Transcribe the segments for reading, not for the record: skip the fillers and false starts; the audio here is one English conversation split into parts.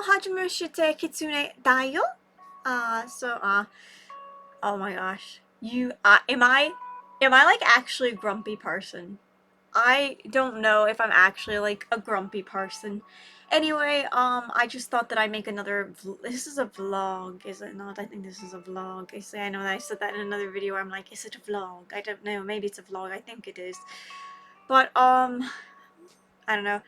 hajime shite kitsune da yo. Oh my gosh. Am I like actually a grumpy person? I don't know if I'm actually like a grumpy person. Anyway, I just thought that I'd make another this is a vlog, is it not? I think this is a vlog. I know that I said that in another video where I'm like, is it a vlog? I don't know, maybe it's a vlog, I think it is. But, I don't know.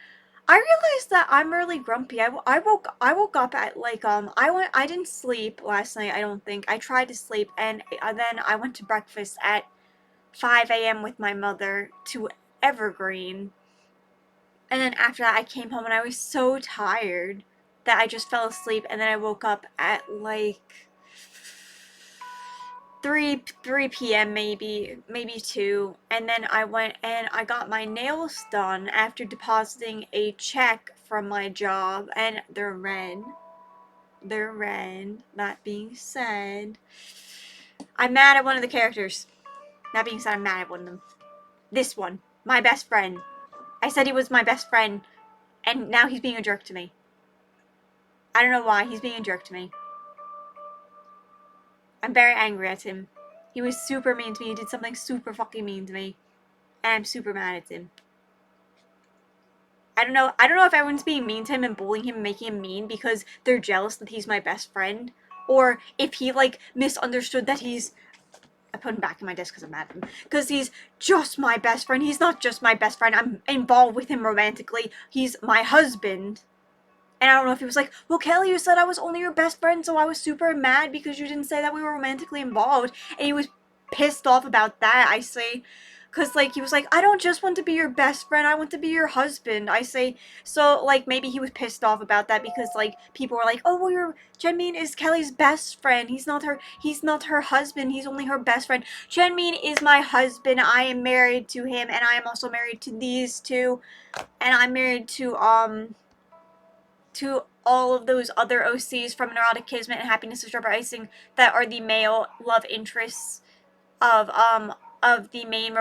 I realized that I'm really grumpy. I woke up at like, I didn't sleep last night, I don't think. I tried to sleep, and then I went to breakfast at 5 a.m. with my mother to Evergreen. And then after that, I came home and I was so tired that I just fell asleep. And then I woke up at like 3 p.m. maybe 2. And then I went and I got my nails done after depositing a check from my job. And they're red. They're red. That being said, I'm mad at one of the characters. That being said, I'm mad at one of them. This one. My best friend. I said he was my best friend, and now he's being a jerk to me. I don't know why, he's being a jerk to me. I'm very angry at him. He was super mean to me, he did something super fucking mean to me, and I'm super mad at him. I don't know if everyone's being mean to him and bullying him and making him mean because they're jealous that he's my best friend, or if he, like, misunderstood that he's... I put him back in my desk because I'm mad at him. Because he's just my best friend. He's not just my best friend. I'm involved with him romantically. He's my husband. And I don't know if he was like, well, Kelly, you said I was only your best friend, so I was super mad because you didn't say that we were romantically involved. And he was pissed off about that, I say. Because, like, he was like, I don't just want to be your best friend, I want to be your husband, I say. So, like, maybe he was pissed off about that because, like, people were like, oh, well, Jian-min is Kelly's best friend. He's not her husband, he's only her best friend. Jian-min is my husband, I am married to him, and I am also married to these two. And I'm married to all of those other OCs from Neurotic Kismet and Happiness is Rubber Icing that are the male love interests of the main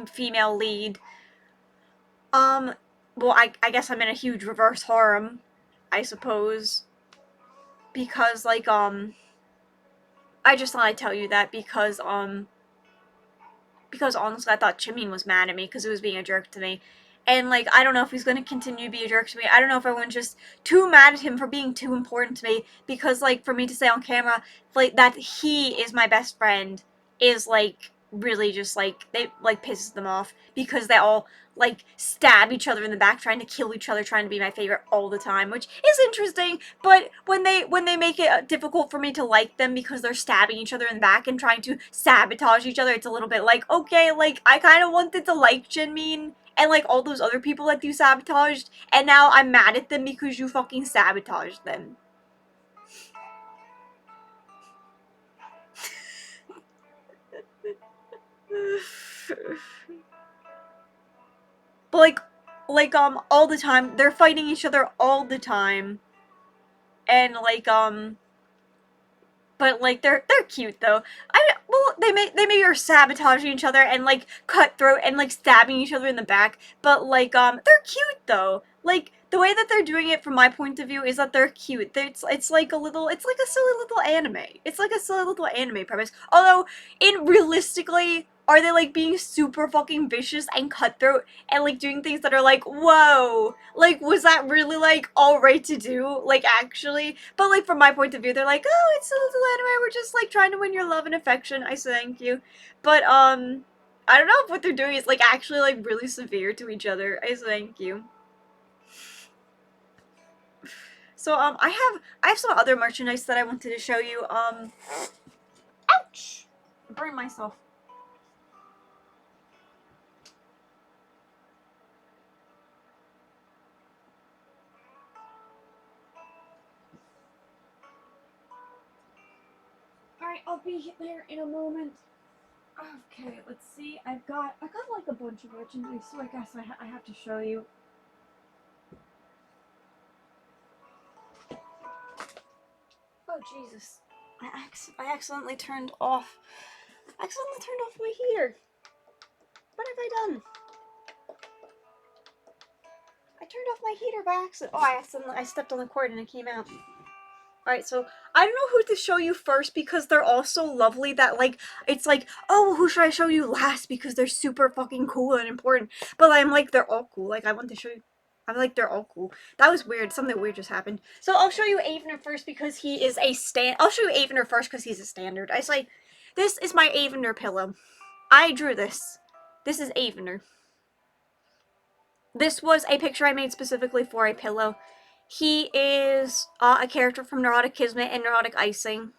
female lead. Well, I guess I'm in a huge reverse harem, I suppose. Because, like, I just thought I'd tell you that because honestly I thought Jian-min was mad at me because he was being a jerk to me. And, like, I don't know if he's going to continue to be a jerk to me. I don't know if everyone's just too mad at him for being too important to me. Because, like, for me to say on camera, like, that he is my best friend is, like, really just, like, they, like, pisses them off. Because they all, like, stab each other in the back, trying to kill each other, trying to be my favorite all the time. Which is interesting, but when they make it difficult for me to like them because they're stabbing each other in the back and trying to sabotage each other, it's a little bit like, okay, like, I kind of wanted to like Jian-min and, like, all those other people that you sabotaged, and now I'm mad at them because you fucking sabotaged them. But, all the time, they're fighting each other all the time. And, like, but, like, they're cute, though. Well, they maybe are sabotaging each other and, like, cutthroat and, like, stabbing each other in the back, but, like, they're cute, though. Like, the way that they're doing it from my point of view is that they're cute. It's like a silly little anime. It's like a silly little anime premise. Although, realistically, are they, like, being super fucking vicious and cutthroat and, like, doing things that are like, whoa, like, was that really, like, alright to do? Like, actually? But, like, from my point of view, they're like, oh, it's a little anime, we're just, like, trying to win your love and affection. I say thank you. But, I don't know if what they're doing is, like, actually, like, really severe to each other. I say thank you. So, I have some other merchandise that I wanted to show you. Ouch! I burned myself. Alright, I'll be there in a moment. Okay, let's see. I've got like a bunch of merchandise, so I guess I have to show you. Oh Jesus! I accidentally turned off. My heater. What have I done? I turned off my heater by accident. Oh, I stepped on the cord and it came out. Alright, so I don't know who to show you first because they're all so lovely that, like, it's like, oh, who should I show you last because they're super fucking cool and important. But I'm like, they're all cool. Like, I want to show you. I'm like, they're all cool. That was weird. Something weird just happened. So I'll show you Avener first because he is a I'll show you Avener first because he's a standard. I say, this is my Avener pillow. I drew this. This is Avener. This was a picture I made specifically for a pillow. He is a character from Neurotic Kismet and Neurotic Icing.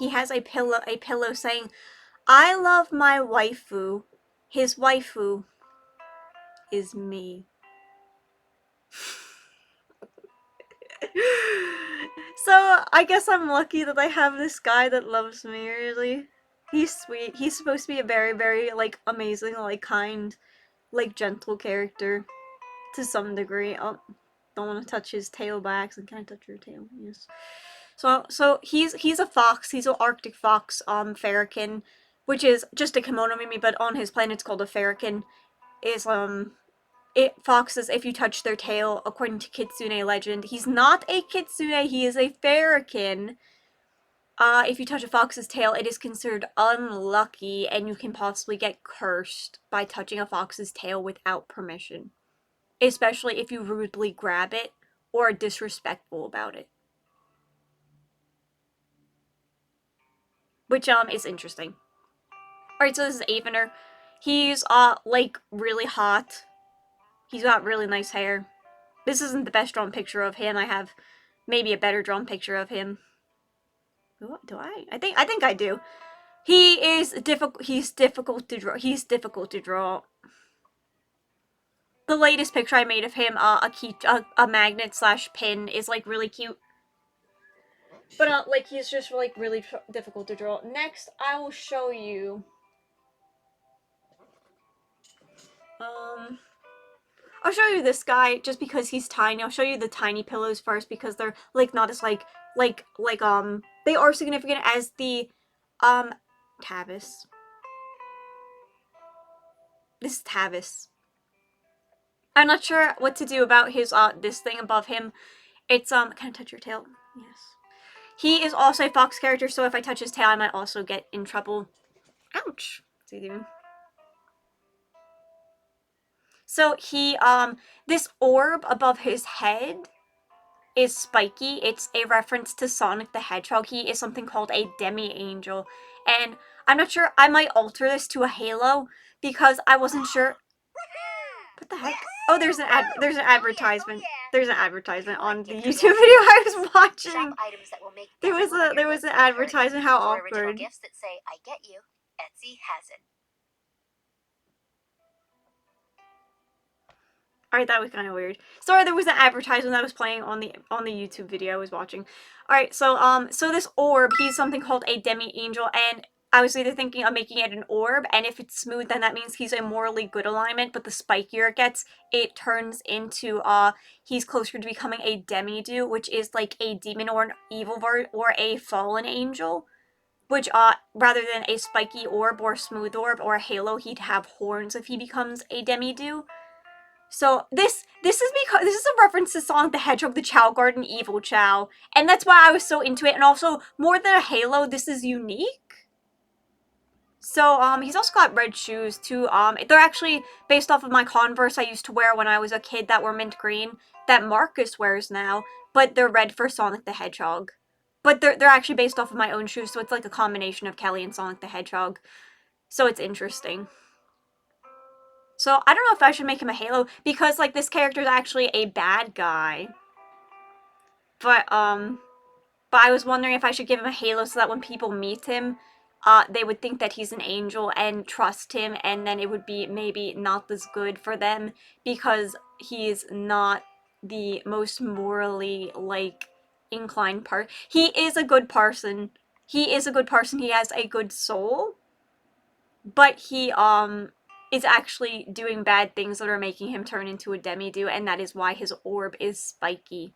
He has a pillow saying, I love my waifu. His waifu is me. So, I guess I'm lucky that I have this guy that loves me, really. He's sweet. He's supposed to be a very, very, like, amazing, like, kind, like, gentle character. To some degree. Oh, don't want to touch his tail by accident. Can I touch your tail? Yes. So he's a fox. He's an Arctic fox, ferrican, which is just a kimono mimi, but on his planet it's called a ferrican. Foxes, if you touch their tail, according to Kitsune legend, he's not a kitsune, he is a ferrican. If you touch a fox's tail, it is considered unlucky, and you can possibly get cursed by touching a fox's tail without permission. Especially if you rudely grab it or are disrespectful about it. Which, is interesting. Alright, so this is Avener. He's, like, really hot. He's got really nice hair. This isn't the best drawn picture of him. I have maybe a better drawn picture of him. Do I? I think I do. He is difficult. He's difficult to draw. He's difficult to draw. The latest picture I made of him, a magnet / pin, is, like, really cute. But, like, he's just, like, really difficult to draw. Next, I will show you, I'll show you this guy just because he's tiny. I'll show you the tiny pillows first because they're, like, not as, they are significant as the, Tavis. This is Tavis. I'm not sure what to do about his, this thing above him. It's, can I touch your tail? Yes. He is also a fox character, so if I touch his tail, I might also get in trouble. Ouch. What's he doing? So he, this orb above his head is spiky. It's a reference to Sonic the Hedgehog. He is something called a demi-angel. And I'm not sure, I might alter this to a halo because I wasn't sure. What the heck? Oh, there's an advertisement. There's an advertisement on the YouTube video I was watching. There was an advertisement. How awkward. Gifts that say, I get you. Etsy has it. Alright, that was kind of weird. Sorry, there was an advertisement that was playing on the YouTube video I was watching. Alright, so this orb, he's something called a demi-angel, and I was either thinking of making it an orb, and if it's smooth, then that means he's a morally good alignment, but the spikier it gets, it turns into, he's closer to becoming a demi-do, which is like a demon or an evil or a fallen angel. Which, rather than a spiky orb or a smooth orb or a halo, he'd have horns if he becomes a demi-do. So this is because this is a reference to Sonic the Hedgehog, the Chao Garden Evil Chao, and that's why I was so into it. And also, more than a halo, this is unique. So he's also got red shoes too. They're actually based off of my Converse I used to wear when I was a kid that were mint green that Marcus wears now, but they're red for Sonic the Hedgehog. But they're actually based off of my own shoes, so it's like a combination of Kelly and Sonic the Hedgehog. So it's interesting. So, I don't know if I should make him a Halo, because, like, this character is actually a bad guy. But I was wondering if I should give him a Halo so that when people meet him, they would think that he's an angel and trust him, and then it would be maybe not as good for them, because he's not the most morally, like, inclined part. He is a good person. He is a good person. He has a good soul. But he, is actually doing bad things that are making him turn into a demi-do, and that is why his orb is spiky.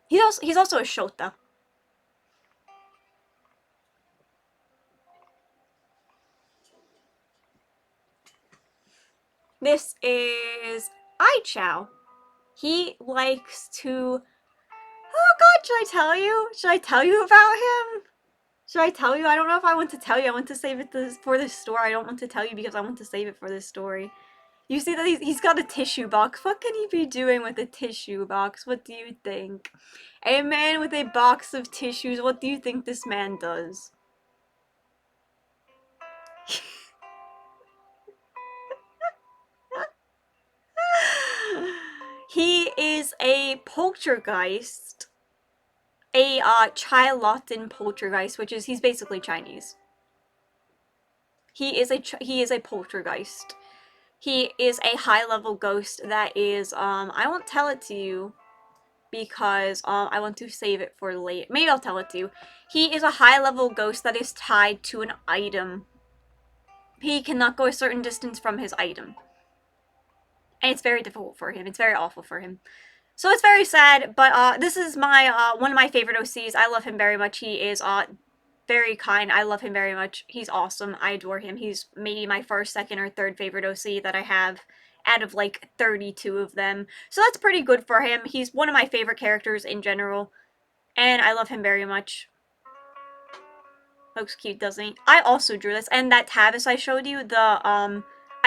He's also a Shota. This is Ai Chao. He likes to... Oh god, should I tell you? Should I tell you about him? Should I tell you? I don't know if I want to tell you. I want to save it for this story. I don't want to tell you because I want to save it for this story. You see that he's got a tissue box. What can he be doing with a tissue box? What do you think? A man with a box of tissues. What do you think this man does? He is a poltergeist. A Chai-Lotten poltergeist, which is, he's basically Chinese. He is a poltergeist. He is a high-level ghost that is, I won't tell it to you because, I want to save it for later. Maybe I'll tell it to you. He is a high-level ghost that is tied to an item. He cannot go a certain distance from his item. And it's very difficult for him. It's very awful for him. So it's very sad, but, this is my, one of my favorite OCs. I love him very much. He is, very kind. I love him very much. He's awesome. I adore him. He's maybe my first, second, or third favorite OC that I have out of like 32 of them. So that's pretty good for him. He's one of my favorite characters in general, and I love him very much. Looks cute, doesn't he? I also drew this, and that Tavis I showed you,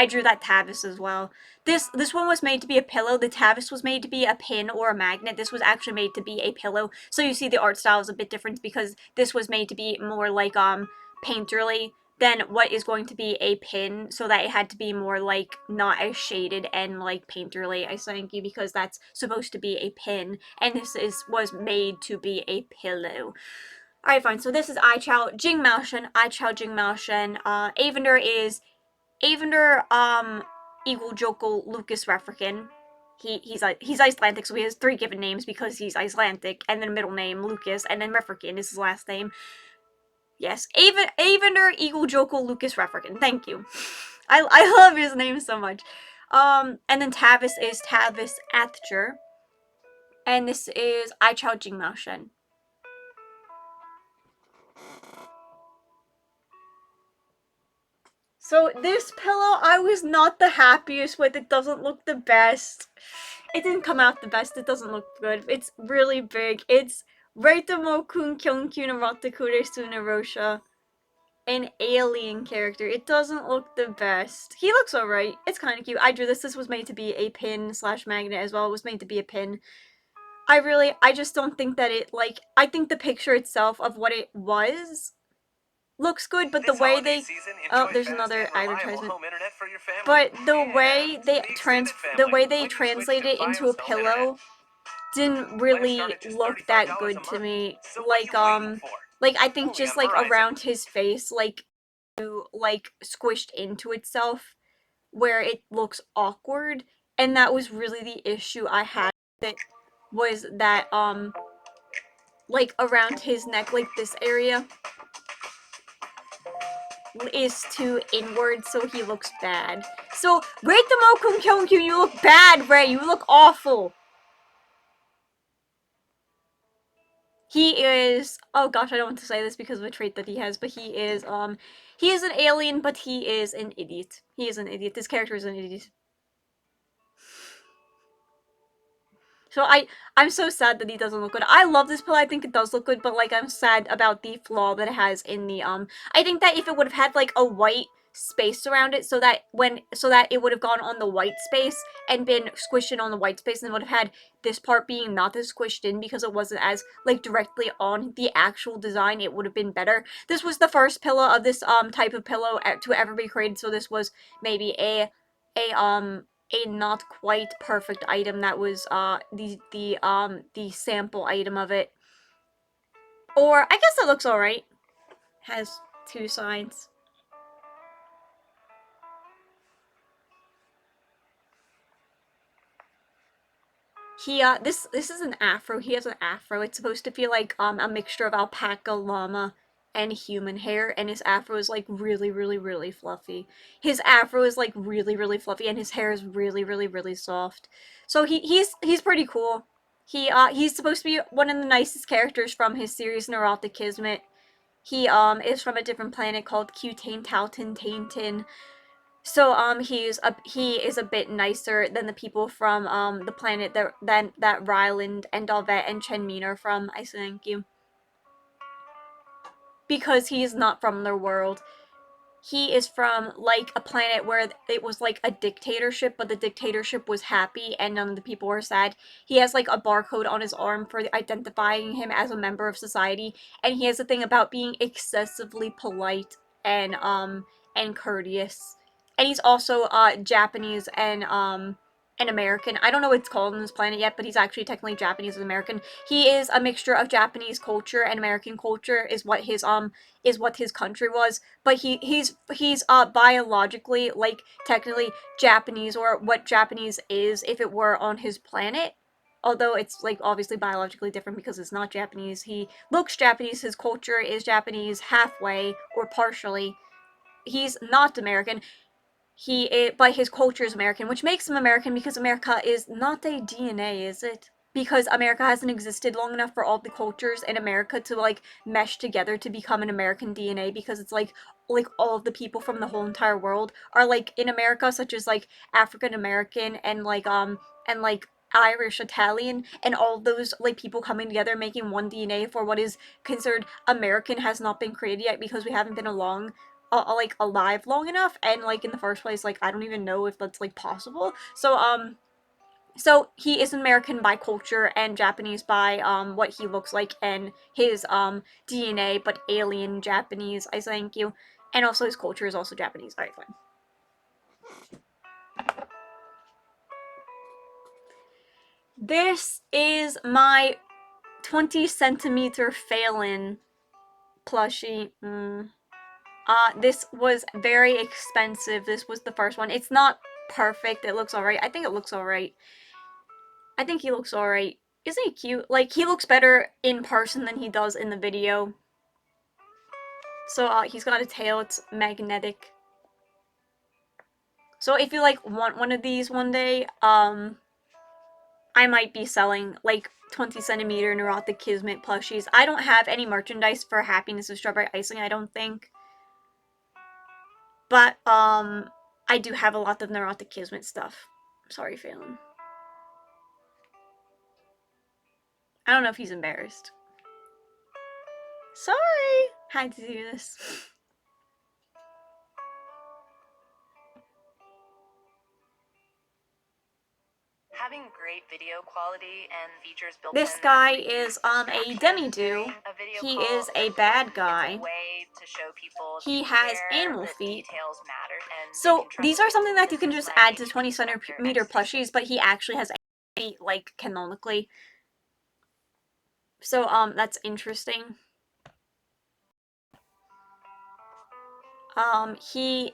I drew that Tavis as well. This one was made to be a pillow. The Tavis was made to be a pin or a magnet. This was actually made to be a pillow. So you see the art style is a bit different because this was made to be more like, painterly than what is going to be a pin. So that it had to be more like, not as shaded and like painterly, I think, because that's supposed to be a pin. And this was made to be a pillow. Alright, fine. So this is Ai Chao Jing Mao Shen. Ai Chao Jing Mao Shen. Evander is Evander, Eagle Jokul Lucas Refrican. He's Icelandic, so he has 3 given names because he's Icelandic, and then middle name Lucas, and then Refrican is his last name. Yes, Evander Eagle Jokul Lucas Refrican. Thank you. I love his name so much. And then Tavis is Tavis Athger. And this is Ai Chao Jing Mao Shen. So this pillow I was not the happiest with. It doesn't look the best. It didn't come out the best. It doesn't look good. It's really big. It's Reitamo Kun Kyonkyu no Ratakure Sunarosha. An alien character. It doesn't look the best. He looks alright. It's kind of cute. I drew this. This was made to be a pin / magnet as well. It was made to be a pin. I just don't think that it, like, I think the picture itself of what it was looks good, but the way they there's another advertisement. But the way they translate it into a pillow didn't really look that good to me. Like I think just like around his face, like squished into itself, where it looks awkward, and that was really the issue I had with it, was that like around his neck, like this area is too inward, so he looks bad. So, rate the Mokum Kyonkyu, you look bad, Ray, you look awful. He is, oh gosh, I don't want to say this because of a trait that he has, but he is an alien, but he is an idiot. He is an idiot. This character is an idiot. So I'm so sad that he doesn't look good. I love this pillow, I think it does look good, but like I'm sad about the flaw that it has in the I think that if it would have had like a white space around it so that it would have gone on the white space and been squished in on the white space, and would have had this part being not as squished in because it wasn't as like directly on the actual design, it would have been better. This was the first pillow of this type of pillow to ever be created, so this was maybe a not quite perfect item that was the sample item of it. Or I guess it looks alright. Has 2 sides. He this is an afro. He has an afro. It's supposed to feel like a mixture of alpaca, llama, and human hair, and his afro is like really, really, really fluffy. His afro is like really, really fluffy, and his hair is really, really, really soft. So he's pretty cool. He's supposed to be one of the nicest characters from his series Neurotic Kismet. He is from a different planet called Cutane Tautin Taintin. So he is a bit nicer than the people from the planet that Ryland and Dalvet and Jian-min are from, I think you. Because he is not from their world. He is from like a planet where it was like a dictatorship, but the dictatorship was happy and none of the people were sad. He has like a barcode on his arm for identifying him as a member of society, and he has a thing about being excessively polite and courteous. And he's also Japanese and American. I don't know what it's called on this planet yet, but he's actually technically Japanese and American. He is a mixture of Japanese culture and American culture is what his country was, but he's biologically like technically Japanese, or what Japanese is if it were on his planet. Although it's like obviously biologically different because it's not Japanese. He looks Japanese, his culture is Japanese halfway or partially. He's not American. But his culture is American, which makes him American because America is not a DNA, is it? Because America hasn't existed long enough for all the cultures in America to like mesh together to become an American DNA, because it's like all of the people from the whole entire world are like in America, such as like African American and like Irish, Italian, and all those like people coming together making one DNA for what is considered American has not been created yet because we haven't been along like alive long enough, and like in the first place like I don't even know if that's like possible. So he is American by culture and Japanese by what he looks like and his DNA, but alien Japanese, I thank you. And also his culture is also Japanese. Alright, fine. This is my 20 centimeter Phelan plushie. This was very expensive. This was the first one. It's not perfect. It looks alright. I think it looks alright. I think he looks alright. Isn't he cute? Like, he looks better in person than he does in the video. So, he's got a tail. It's magnetic. So, if you, like, want one of these one day, I might be selling, like, 20 centimeter neurotic kismet plushies. I don't have any merchandise for Happiness of Strawberry Icing, I don't think. But, I do have a lot of neurotic kismet stuff. Sorry, Phelan. I don't know if he's embarrassed. Sorry! Had to do this. Having great video quality and features built This in guy is a demi-do. He is a bad guy. He has animal feet. So these are something that you can just add to 20 centimeter plushies, but he actually has feet, like, canonically. So that's interesting. He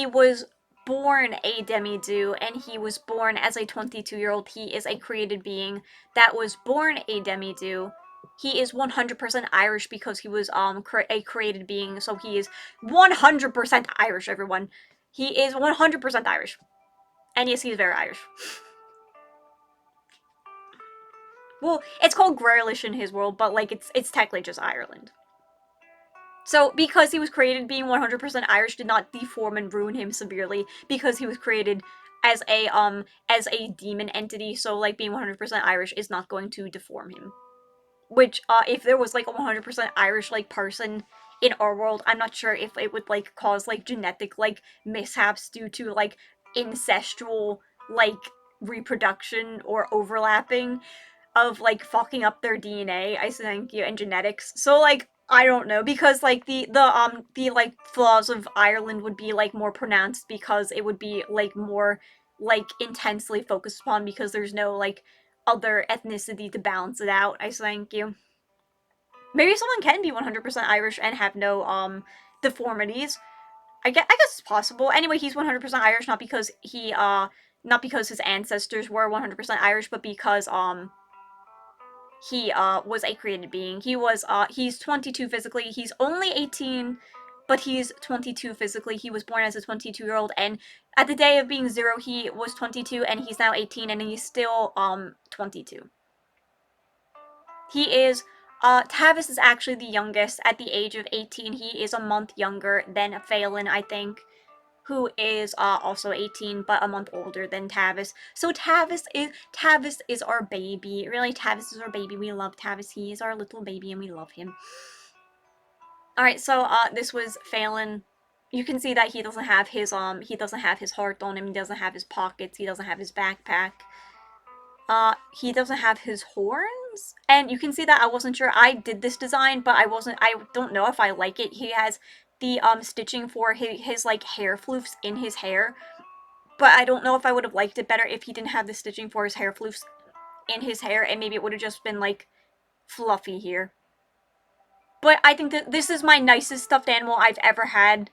was born a demi-do, and he was born as a 22-year-old. He is a created being that was born a demi-do. He is 100% Irish because he was a created being, so he is 100% Irish, everyone. He is 100% Irish. And yes, he's very Irish. Well, it's called Graylish in his world, but like it's technically just Ireland. So, because he was created being 100% Irish did not deform and ruin him severely, because he was created as a demon entity, so like being 100% Irish is not going to deform him. Which if there was like a 100% Irish like person in our world, I'm not sure if it would like cause like genetic like mishaps due to like incestual like reproduction or overlapping of like fucking up their DNA, I think, and genetics. So like I don't know, because like the like flaws of Ireland would be like more pronounced because it would be like more like intensely focused upon because there's no like other ethnicity to balance it out, I think you. Maybe someone can be 100% Irish and have no deformities. I guess it's possible. Anyway, he's 100% Irish, not because his ancestors were 100% Irish, but because he was a created being. He's 22 physically. He's only 18, but he's 22 physically. He was born as a 22-year-old, and at the day of being 0, he was 22, and he's now 18, and he's still 22. He is Tavis is actually the youngest at the age of 18. He is a month younger than Phelan, I think. who is also 18 but a month older than Tavis. So Tavis is our baby. Really, Tavis is our baby. We love Tavis. He is our little baby and we love him. Alright, so this was Phelan. You can see that he doesn't have his heart on him, he doesn't have his pockets, he doesn't have his backpack. He doesn't have his horns, and you can see that I wasn't sure. I did this design, but I don't know if I like it. He has the stitching for his like hair floofs in his hair, but I don't know if I would have liked it better if he didn't have the stitching for his hair floofs in his hair, and maybe it would have just been like fluffy here. But I think that this is my nicest stuffed animal I've ever had.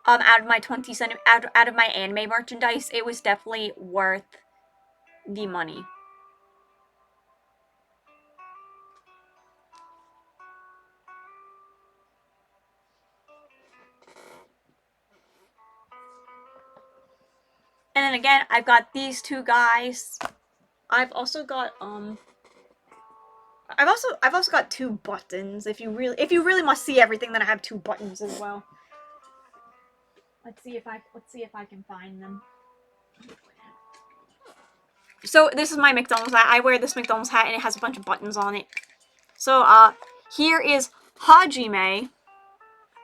Out of my 20 cent out of my anime merchandise, it was definitely worth the money. And then again, I've got these two guys. I've also got I've also got two buttons. If you really must see everything, then I have two buttons as well. Let's see if I can find them. So this is my McDonald's hat. I wear this McDonald's hat and it has a bunch of buttons on it. So here is Hajime.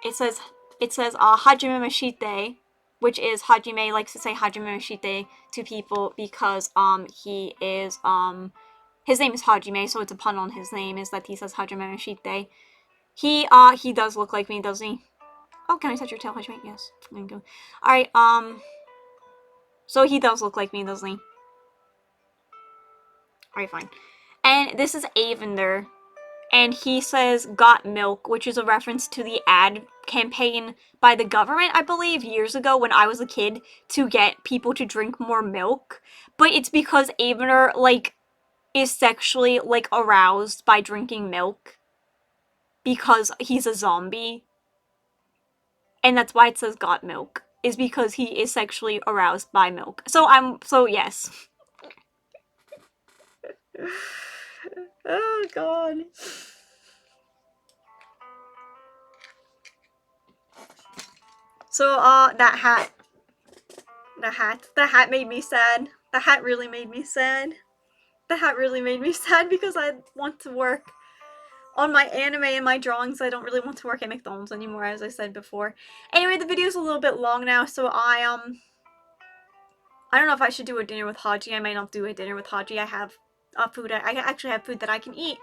It says Hajime Mashite, which is Hajime likes to say Hajime Mashite to people because he is his name is Hajime, so it's a pun on his name, is that he says Hajime Mashite. He does look like me, doesn't he? Oh, can I touch your tail, Hajime? Yes. There you go. Alright, so he does look like me, doesn't he? Alright, fine. And this is Avender, and he says got milk, which is a reference to the ad campaign by the government, I believe, years ago when I was a kid, to get people to drink more milk. But it's because Avender, like, is sexually, like, aroused by drinking milk because he's a zombie. And that's why it says got milk, is because he is sexually aroused by milk. So yes. Oh god. So that hat made me sad. The hat really made me sad. The hat really made me sad because I want to work on my anime and my drawings. I don't really want to work at McDonald's anymore, as I said before. Anyway, the video's a little bit long now, so I don't know if I should do a dinner with Haji. I might not do a dinner with Haji. I have food. I actually have food that I can eat.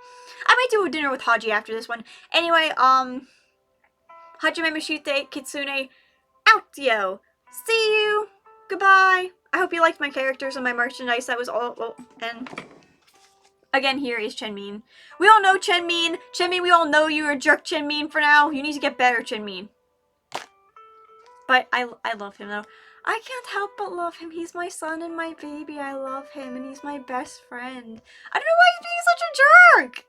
I might do a dinner with Haji after this one. Anyway, Hajime Mashite Kitsune outio. See you. Goodbye. I hope you liked my characters and my merchandise. That was all. Well, and again, here is Jian-min. We all know Jian-min. Jian-min, we all know you're a jerk, Jian-min, for now. You need to get better, Jian-min. But I love him, though. I can't help but love him. He's my son and my baby. I love him, and he's my best friend. I don't know why he's being such a jerk.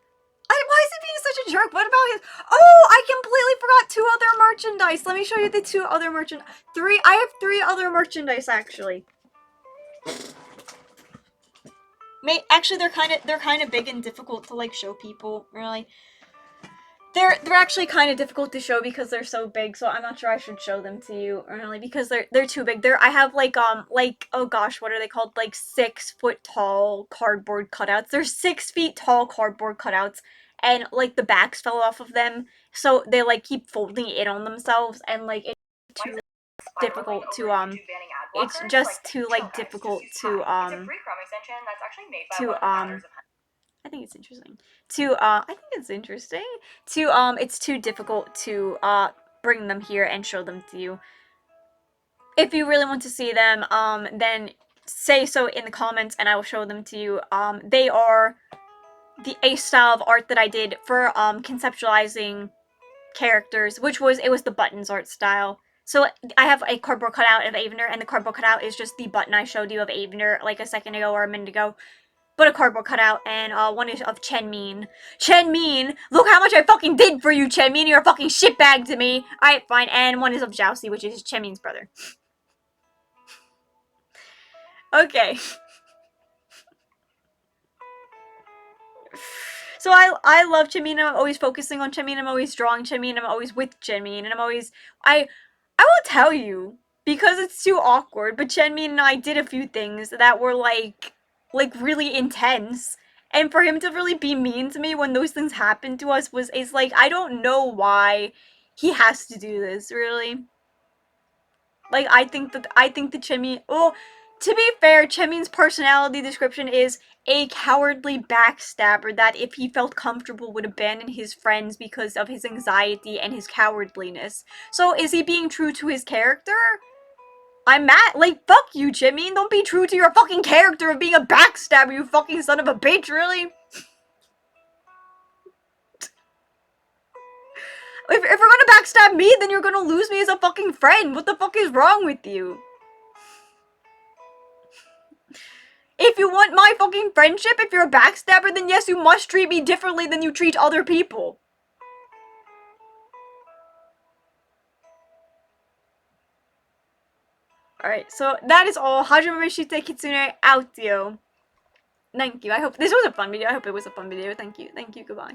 Why is he being such a jerk? What about his... Oh, I completely forgot 2 other merchandise. Let me show you the 2 other merchandise. I have 3 other merchandise, actually. Actually, they're kind of big and difficult to, like, show people, really. They're actually kind of difficult to show because they're so big, so I'm not sure I should show them to you, really, because they're too big. I have, like, oh gosh, what are they called? Like, 6-foot tall cardboard cutouts. They're 6 feet tall cardboard cutouts, and, like, the backs fell off of them, so they, like, keep folding in on themselves, and, like, it's too difficult to, it's just too, like, difficult to, I think it's interesting. It's too difficult to, bring them here and show them to you. If you really want to see them, then say so in the comments and I will show them to you. They are a style of art that I did for, conceptualizing characters, it was the buttons art style. So I have a cardboard cutout of Avender, and the cardboard cutout is just the button I showed you of Avender, like a second ago or a minute ago. But a cardboard cutout, and one is of Jian-min. Jian-min! Look how much I fucking did for you, Jian-min! You're a fucking shitbag to me! Alright, fine. And one is of Jousty, which is Jian-min's brother. Okay. So I love Jian-min. I'm always focusing on Jian-min. I'm always drawing Jian-min. I'm always with Jian-min. And I will tell you, because it's too awkward. But Jian-min and I did a few things that were like really intense. And for him to really be mean to me when those things happened to us is like, I don't know why he has to do this, really. Like, I think that Jian-min, well, to be fair, Jian-min's personality description is a cowardly backstabber that if he felt comfortable would abandon his friends because of his anxiety and his cowardliness. So is he being true to his character? I'm mad. Like, fuck you, Jian-min. Don't be true to your fucking character of being a backstabber, you fucking son of a bitch, really? If we're gonna backstab me, then you're gonna lose me as a fucking friend. What the fuck is wrong with you? If you want my fucking friendship, if you're a backstabber, then yes, you must treat me differently than you treat other people. Alright, so that is all. Hajime Shite Kitsune out, yo. Thank you. I hope this was a fun video. I hope it was a fun video. Thank you. Thank you. Goodbye.